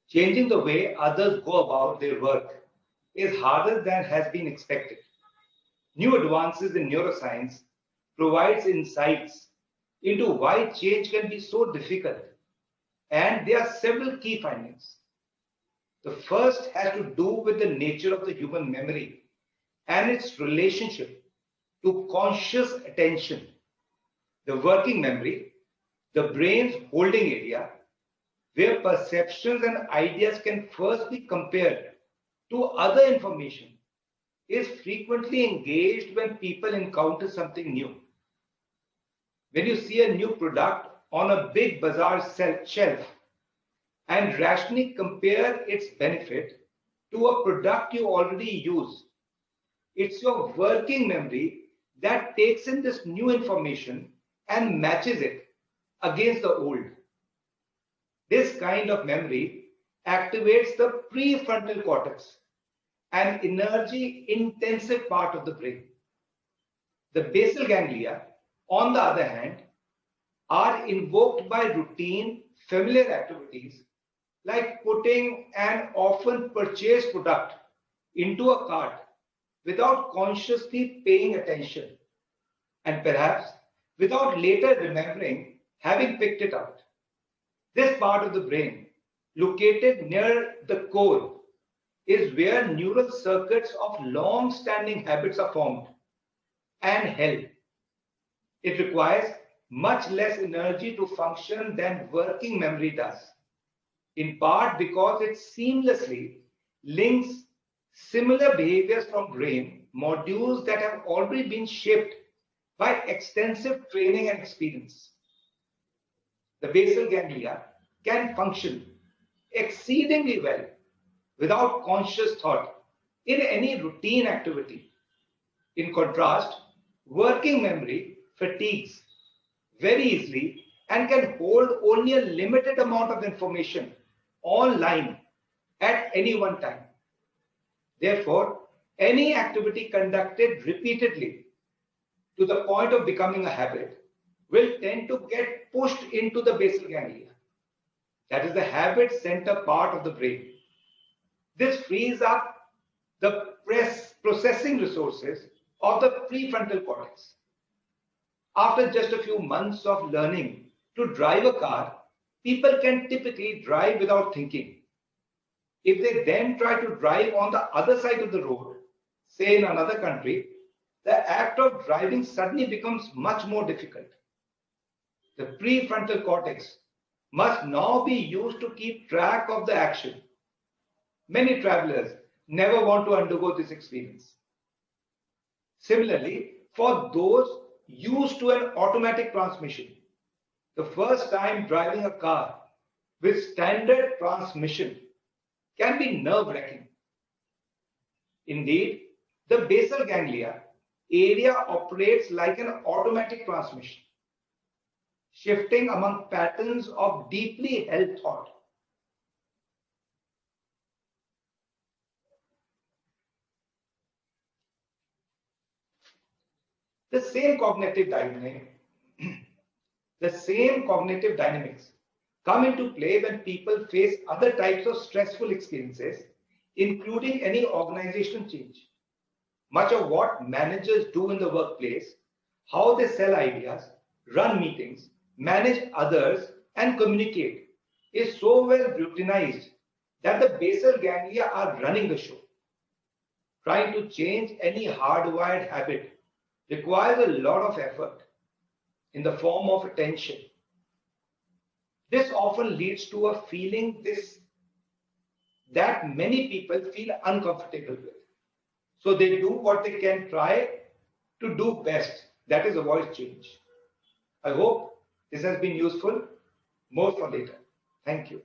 Changing the way others go about their work is harder than has been expected. New advances in neuroscience provides insights into why change can be so difficult, and there are several key findings. The first has to do with the nature of the human memory and its relationship to conscious attention. The working memory, the brain's holding area, where perceptions and ideas can first be compared to other information, is frequently engaged when people encounter something new. When you see a new product on a big bazaar shelf and rationally compare its benefit to a product you already use, it's your working memory that takes in this new information and matches it against the old. This kind of memory activates the prefrontal cortex, an energy intensive part of the brain. The basal ganglia, on the other hand, are invoked by routine, familiar activities like putting an often purchased product into a cart without consciously paying attention, and perhaps without later remembering having picked it up. This part of the brain, located near the core, is where neural circuits of long standing habits are formed and held. It requires much less energy to function than working memory does, in part because it seamlessly links similar behaviors from brain modules that have already been shaped by extensive training and experience. The basal ganglia can function exceedingly well without conscious thought in any routine activity. In contrast, working memory fatigues very easily and can hold only a limited amount of information online at any one time. Therefore, any activity conducted repeatedly to the point of becoming a habit will tend to get pushed into the basal ganglia. That is the habit center part of the brain. This frees up the processing resources of the prefrontal cortex. After just a few months of learning to drive a car, people can typically drive without thinking. If they then try to drive on the other side of the road, say in another country, the act of driving suddenly becomes much more difficult. The prefrontal cortex must now be used to keep track of the action. Many travelers never want to undergo this experience. Similarly, for those used to an automatic transmission, the first time driving a car with standard transmission can be nerve-wracking. Indeed, the basal ganglia area operates like an automatic transmission, shifting among patterns of deeply held thought. The same cognitive dynamics come into play when people face other types of stressful experiences, including any organizational change. Much of what managers do in the workplace, how they sell ideas, run meetings, manage others, and communicate is so well routinized that the basal ganglia are running the show. Trying to change any hardwired habit requires a lot of effort in the form of attention. This often leads to a feeling that many people feel uncomfortable with. So they do what they can try to do best, that is avoid change. I hope this has been useful. More for later. Thank you.